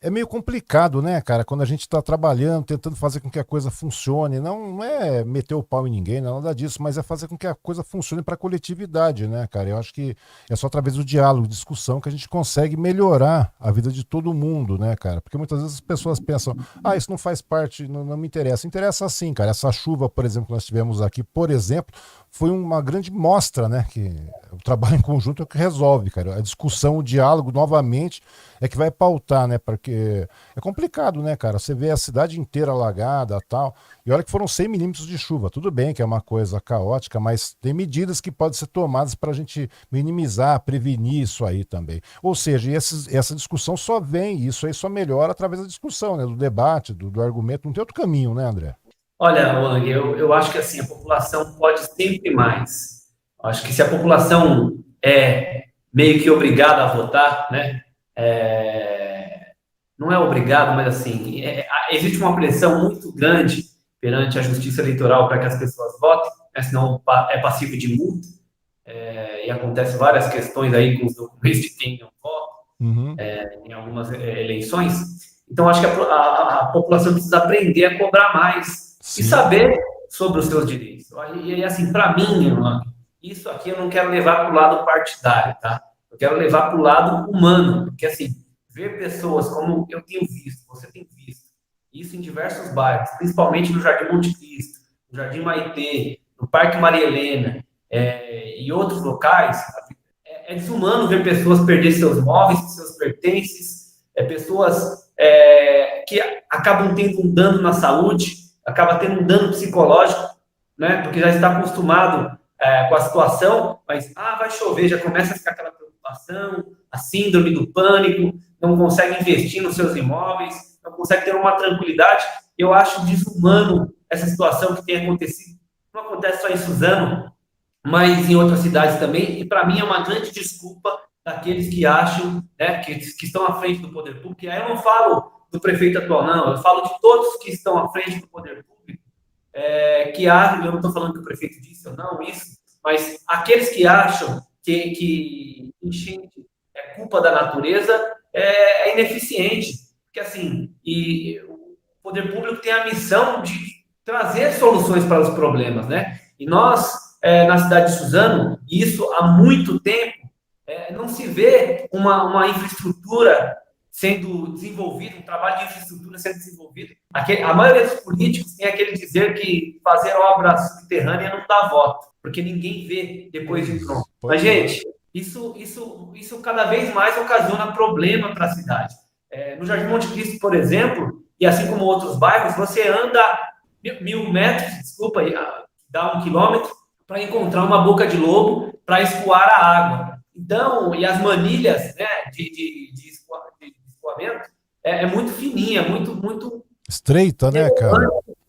É meio complicado, né, cara, quando a gente está trabalhando, tentando fazer com que a coisa funcione. Não é meter o pau em ninguém, não é nada disso, mas é fazer com que a coisa funcione para a coletividade, né, cara? Eu acho que é só através do diálogo, discussão, que a gente consegue melhorar a vida de todo mundo, né, cara? Porque muitas vezes as pessoas pensam, isso não faz parte, não me interessa. Interessa sim, cara. Essa chuva, por exemplo, que nós tivemos aqui, por exemplo, foi uma grande mostra, né, que o trabalho em conjunto é o que resolve, cara. A discussão, o diálogo, novamente, é que vai pautar, né? Porque é complicado, né, cara? Você vê a cidade inteira alagada tal. E olha que foram 100 milímetros de chuva. Tudo bem que é uma coisa caótica, mas tem medidas que podem ser tomadas para a gente minimizar, prevenir isso aí também. Ou seja, essa discussão só vem, isso aí só melhora através da discussão, né? Do debate, do argumento. Não tem outro caminho, né, André? Olha, Olang, eu acho que assim, a população pode sempre mais. Eu acho que se a população é meio que obrigada a votar, né? Não é obrigado, mas assim, existe uma pressão muito grande perante a justiça eleitoral para que as pessoas votem, né? Senão é passivo de multa, e acontece várias questões aí com os documentos de quem não vota Uhum. em algumas eleições. Então, acho que a população precisa aprender a cobrar mais e Sim. saber sobre os seus direitos. E assim, para mim, irmão, isso aqui eu não quero levar para o lado partidário, tá? Eu quero levar para o lado humano, porque assim, ver pessoas como eu tenho visto, você tem visto, isso em diversos bairros, principalmente no Jardim Monte Cristo, no Jardim Maitê, no Parque Maria Helena, e outros locais. É desumano ver pessoas perder seus móveis, seus pertences, pessoas que acabam tendo um dano na saúde, acaba tendo um dano psicológico, né? Porque já está acostumado com a situação, mas vai chover, já começa a ficar aquela preocupação, a síndrome do pânico, não consegue investir nos seus imóveis, não consegue ter uma tranquilidade. Eu acho desumano essa situação que tem acontecido. Não acontece só em Suzano, mas em outras cidades também, e para mim é uma grande desculpa daqueles que acham, né, que estão à frente do poder público. E aí eu não falo do prefeito atual, não, eu falo de todos que estão à frente do poder público, que acham, eu não estou falando que o prefeito disse ou não, isso, mas aqueles que acham que enchente é culpa da natureza é ineficiente, porque assim, e o poder público tem a missão de trazer soluções para os problemas, né? E nós, na cidade de Suzano, e isso há muito tempo, não se vê uma infraestrutura sendo desenvolvida, um trabalho de infraestrutura sendo desenvolvido. A maioria dos políticos tem aquele dizer que fazer obra subterrânea não dá voto, porque ninguém vê depois de pronto. Mas, Pois é. gente, isso cada vez mais ocasiona problema para a cidade. No Jardim Monte Cristo, por exemplo, e assim como outros bairros, você anda 1.000 metros, desculpa, dá 1 quilômetro, para encontrar uma boca de lobo para escoar a água. Então, e as manilhas, né, de escoamento muito fininha, muito Estreita, né, cara?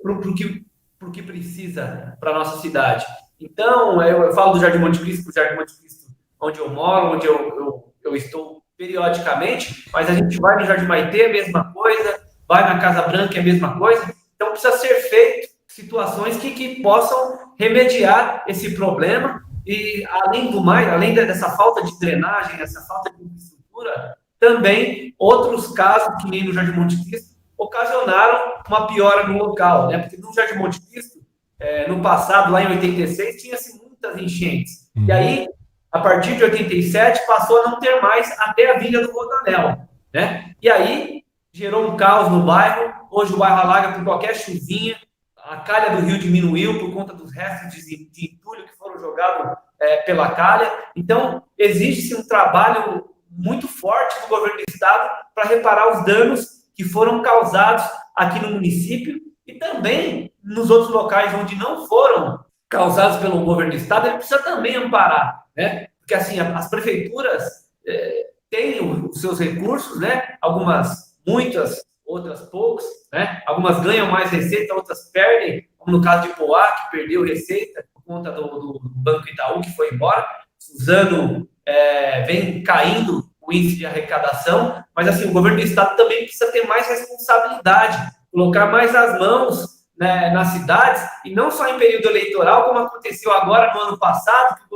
para o que precisa para a nossa cidade. Então, eu falo do Jardim Monte Cristo, do Jardim Monte Cristo, onde eu moro, onde eu estou periodicamente, mas a gente vai no Jardim Maitê, a mesma coisa, vai na Casa Branca, é a mesma coisa. Então, precisa ser feito situações que possam remediar esse problema e, além do mais, além dessa falta de drenagem, essa falta de infraestrutura, também outros casos, que nem no Jardim Monte Cristo, ocasionaram uma piora no local, né? Porque no Jardim Monte Cristo, no passado, lá em 86, tinha-se muitas enchentes. E Uhum. aí, a partir de 87, passou a não ter mais até a Vila do Rodanel, né? E aí, gerou um caos no bairro. Hoje o bairro alaga por qualquer chuvinha, a calha do rio diminuiu por conta dos restos de entulho que foram jogados pela calha. Então, existe um trabalho muito forte do governo do estado para reparar os danos que foram causados aqui no município e também nos outros locais onde não foram causados pelo governo do estado, ele precisa também amparar, né? Porque assim, as prefeituras têm os seus recursos, né? Algumas, muitas, outras poucos, né? Algumas ganham mais receita, outras perdem, como no caso de Poá, que perdeu receita por conta do Banco Itaú, que foi embora. Suzano vem caindo o índice de arrecadação, mas assim, o governo do estado também precisa ter mais responsabilidade, colocar mais as mãos, né, nas cidades, e não só em período eleitoral, como aconteceu agora no ano passado, que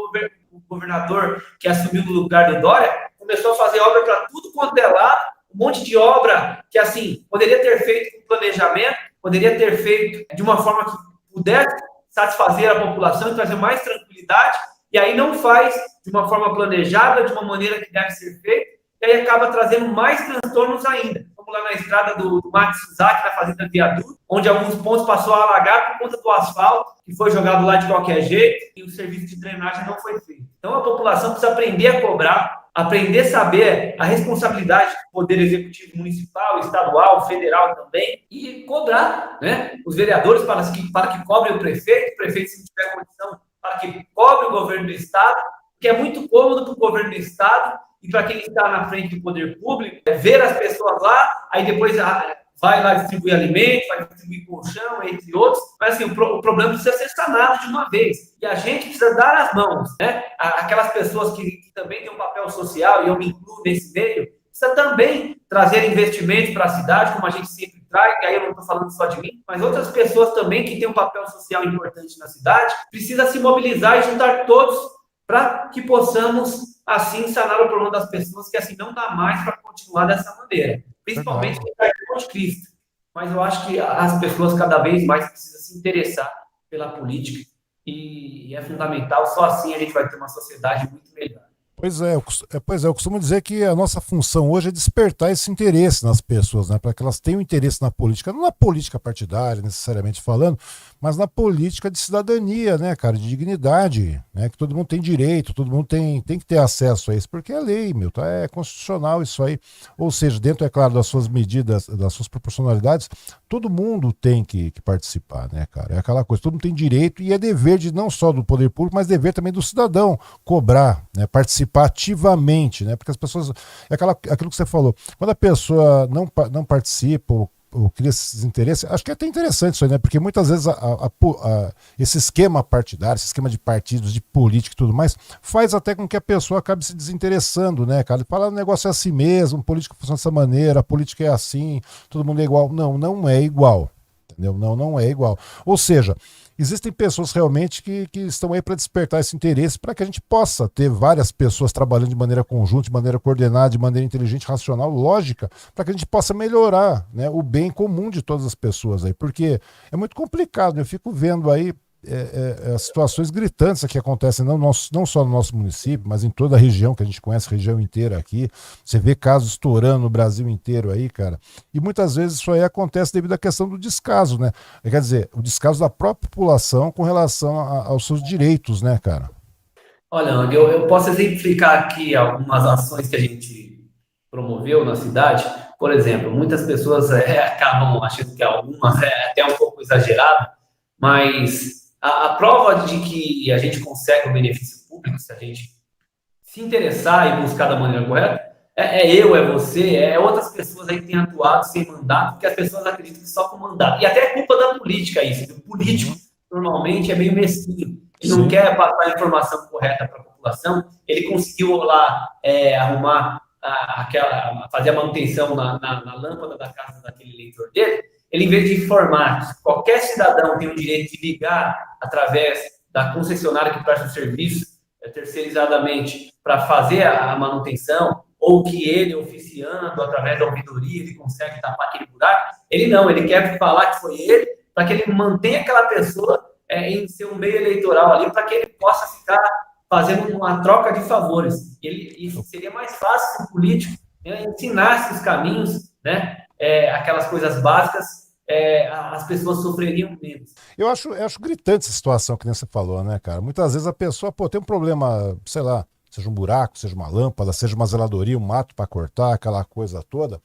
o governador que assumiu no lugar do Dória começou a fazer obra para tudo quanto é lado, um monte de obra que, assim, poderia ter feito com planejamento, poderia ter feito de uma forma que pudesse satisfazer a população e trazer mais tranquilidade, e aí não faz de uma forma planejada, de uma maneira que deve ser feita, e aí acaba trazendo mais transtornos ainda. Vamos lá na estrada do Max Suzaki, na Fazenda Viaduto, onde alguns pontos passou a alagar por conta do asfalto, que foi jogado lá de qualquer jeito, e o serviço de drenagem não foi feito. Então a população precisa aprender a cobrar, aprender a saber a responsabilidade do Poder Executivo Municipal, Estadual, Federal também, e cobrar, né, os vereadores para que cobrem o prefeito, se não tiver condição, para que cobre o governo do Estado, que é muito cômodo para o governo do Estado e para quem está na frente do poder público, ver as pessoas lá, aí depois vai lá distribuir alimento, vai distribuir colchão, entre outros, mas assim, o problema precisa ser sanado de uma vez, e a gente precisa dar as mãos, né? Aquelas pessoas que também têm um papel social, e eu me incluo nesse meio, precisa também trazer investimentos para a cidade, como a gente sempre traz, e aí eu não estou falando só de mim, mas outras pessoas também que têm um papel social importante na cidade, precisa se mobilizar e juntar todos para que possamos, assim, sanar o problema das pessoas, que assim não dá mais para continuar dessa maneira. Principalmente quem está em de Cristo. Mas eu acho que as pessoas cada vez mais precisam se interessar pela política e é fundamental, só assim a gente vai ter uma sociedade muito melhor. Eu costumo dizer que a nossa função hoje é despertar esse interesse nas pessoas, né, para que elas tenham interesse na política, não na política partidária, necessariamente falando, mas na política de cidadania, né, cara, de dignidade, né, que todo mundo tem direito, todo mundo tem que ter acesso a isso, porque é lei, tá, é constitucional isso aí, ou seja, dentro, é claro, das suas medidas, das suas proporcionalidades, todo mundo tem que participar, né, cara, é aquela coisa, todo mundo tem direito e é dever não só do poder público, mas dever também do cidadão cobrar, né, participar ativamente, né? Porque as pessoas, aquilo que você falou, quando a pessoa não participa ou cria esses interesses, acho que é até interessante isso aí, né? Porque muitas vezes esse esquema partidário, esse esquema de partidos, de política e tudo mais, faz até com que a pessoa acabe se desinteressando, né, cara? Fala, o negócio é assim mesmo, política funciona dessa maneira, a política é assim, todo mundo é igual. Não é igual. Entendeu? Não é igual. Ou seja, existem pessoas realmente que estão aí para despertar esse interesse para que a gente possa ter várias pessoas trabalhando de maneira conjunta, de maneira coordenada, de maneira inteligente, racional, lógica, para que a gente possa melhorar, né, o bem comum de todas as pessoas aí, porque é muito complicado, eu fico vendo aí as situações gritantes que acontecem não só no nosso município, mas em toda a região que a gente conhece, a região inteira aqui. Você vê casos estourando no Brasil inteiro aí, cara. E muitas vezes isso aí acontece devido à questão do descaso, né? Quer dizer, o descaso da própria população com relação aos seus direitos, né, cara? Olha, Ang, eu posso exemplificar aqui algumas ações que a gente promoveu na cidade. Por exemplo, muitas pessoas acabam achando que algumas é até um pouco exagerado, mas a prova de que a gente consegue o benefício público, se a gente se interessar e buscar da maneira correta, é você, é outras pessoas aí que têm atuado sem mandato, porque as pessoas acreditam que só com mandato. E até é culpa da política isso. O político, normalmente, é meio mesquinho. Ele não quer passar a informação correta para a população. Ele conseguiu lá arrumar, fazer a manutenção na lâmpada da casa daquele eleitor dele. Ele, em vez de informar que qualquer cidadão tem o direito de ligar através da concessionária que presta o serviço terceirizadamente para fazer a manutenção, ou que ele, oficiando através da ouvidoria, ele consegue tapar aquele buraco, ele quer falar que foi ele, para que ele mantenha aquela pessoa em seu meio eleitoral ali, para que ele possa ficar fazendo uma troca de favores. Isso seria mais fácil para o político, né, ensinar esses caminhos, né, aquelas coisas básicas, as pessoas sofreriam menos. Eu acho gritante essa situação que nem você falou, né, cara? Muitas vezes a pessoa, tem um problema, sei lá, seja um buraco, seja uma lâmpada, seja uma zeladoria, um mato para cortar, aquela coisa toda.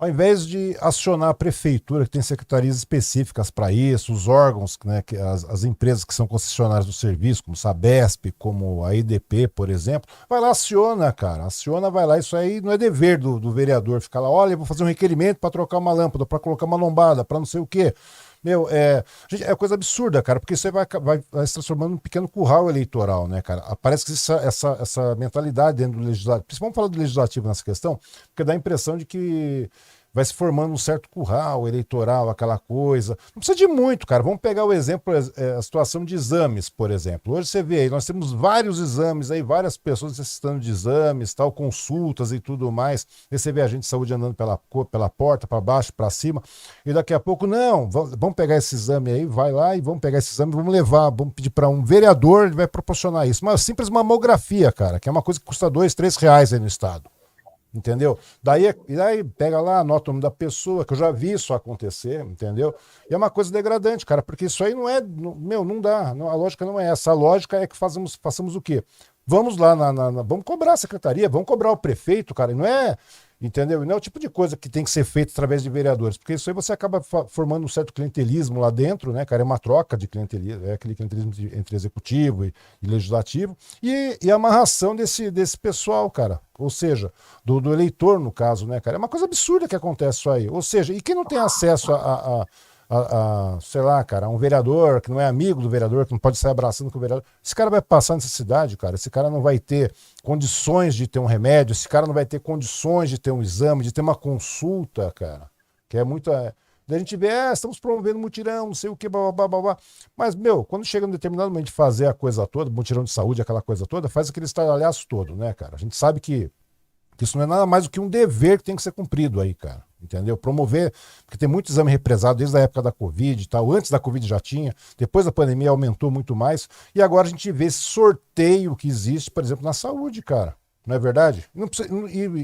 Ao invés de acionar a prefeitura, que tem secretarias específicas para isso, os órgãos, né, as empresas que são concessionárias do serviço, como Sabesp, como a IDP, por exemplo, vai lá, aciona, cara. Vai lá. Isso aí não é dever do vereador ficar lá, olha, eu vou fazer um requerimento para trocar uma lâmpada, para colocar uma lombada, para não sei o quê. Meu, gente, é coisa absurda, cara, porque isso aí vai se transformando num pequeno curral eleitoral, né, cara? Parece que essa mentalidade dentro do legislativo, principalmente falar do legislativo nessa questão, porque dá a impressão de que vai se formando um certo curral eleitoral, aquela coisa. Não precisa de muito, cara. Vamos pegar o exemplo, a situação de exames, por exemplo. Hoje você vê aí, nós temos vários exames aí, várias pessoas necessitando de exames, tal, consultas e tudo mais. Aí você vê a gente de saúde andando pela porta, para baixo, para cima, e daqui a pouco, não, vamos pegar esse exame aí, vai lá e vamos pegar esse exame, vamos levar, vamos pedir para um vereador, ele vai proporcionar isso. Uma simples mamografia, cara, que é uma coisa que custa R$ 2, R$ 3 aí no estado. Entendeu? Daí pega lá, anota o nome da pessoa, que eu já vi isso acontecer, entendeu? E é uma coisa degradante, cara, porque isso aí não é, meu, não dá, a lógica não é essa. A lógica é que façamos o quê? Vamos lá, vamos cobrar a secretaria, vamos cobrar o prefeito, cara, e não é, entendeu? E não é o tipo de coisa que tem que ser feito através de vereadores, porque isso aí você acaba formando um certo clientelismo lá dentro, né, cara? É uma troca de clientelismo, é aquele clientelismo entre executivo e legislativo, e a amarração desse pessoal, cara. Ou seja, do eleitor, no caso, né, cara? É uma coisa absurda que acontece isso aí. Ou seja, e quem não tem acesso sei lá, cara, a um vereador que não é amigo do vereador, que não pode sair abraçando com o vereador, esse cara vai passar necessidade, cara. Esse cara não vai ter condições de ter um remédio, esse cara não vai ter condições de ter um exame, de ter uma consulta, cara. Que é muita. Daí a gente vê, estamos promovendo mutirão, não sei o que, blá, blá, blá, blá. Mas, meu, quando chega um determinado momento de fazer a coisa toda, mutirão de saúde, aquela coisa toda, faz aquele estardalhaço todo, né, cara? A gente sabe que isso não é nada mais do que um dever que tem que ser cumprido aí, cara. Entendeu? Promover, porque tem muito exame represado desde a época da Covid e tal. Antes da Covid já tinha, depois da pandemia aumentou muito mais. E agora a gente vê esse sorteio que existe, por exemplo, na saúde, cara. Não é verdade? Não precisa,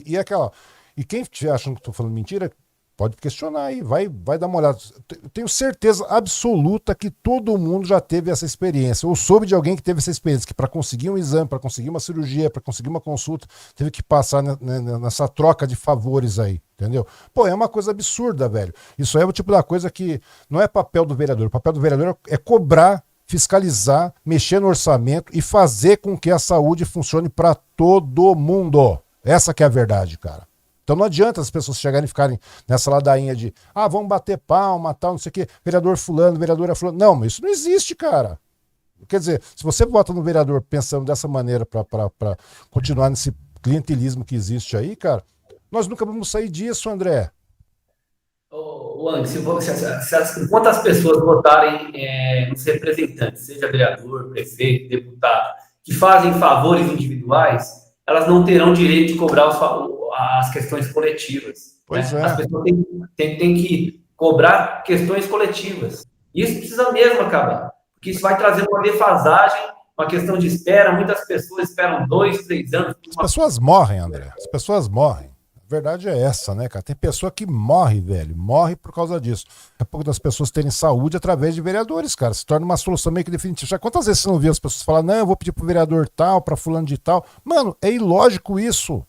e aquela. E quem estiver achando que estou falando mentira, pode questionar aí, vai dar uma olhada. Eu tenho certeza absoluta que todo mundo já teve essa experiência, ou soube de alguém que teve essa experiência, que para conseguir um exame, para conseguir uma cirurgia, para conseguir uma consulta, teve que passar nessa troca de favores aí, entendeu? Pô, é uma coisa absurda, velho. Isso é o tipo da coisa que não é papel do vereador. O papel do vereador é cobrar, fiscalizar, mexer no orçamento e fazer com que a saúde funcione para todo mundo. Essa que é a verdade, cara. Então não adianta as pessoas chegarem e ficarem nessa ladainha de vamos bater palma, tal, não sei o quê, vereador fulano, vereadora fulano. Não, mas isso não existe, cara. Quer dizer, se você vota no vereador pensando dessa maneira para continuar nesse clientelismo que existe aí, cara, nós nunca vamos sair disso, André. Ang, quantas pessoas votarem nos representantes, seja vereador, prefeito, deputado, que fazem favores individuais, elas não terão direito de cobrar as questões coletivas. Pois né? é. As pessoas têm que cobrar questões coletivas. Isso precisa mesmo acabar, porque isso vai trazer uma defasagem, uma questão de espera. Muitas pessoas esperam 2, 3 anos. As pessoas morrem, André. As pessoas morrem. A verdade é essa, né, cara? Tem pessoa que morre, velho. Morre por causa disso. É pouco das pessoas terem saúde através de vereadores, cara. Se torna uma solução meio que definitiva. Já quantas vezes você não viu as pessoas falar, não, eu vou pedir pro vereador tal, pra fulano de tal. Mano, é ilógico isso.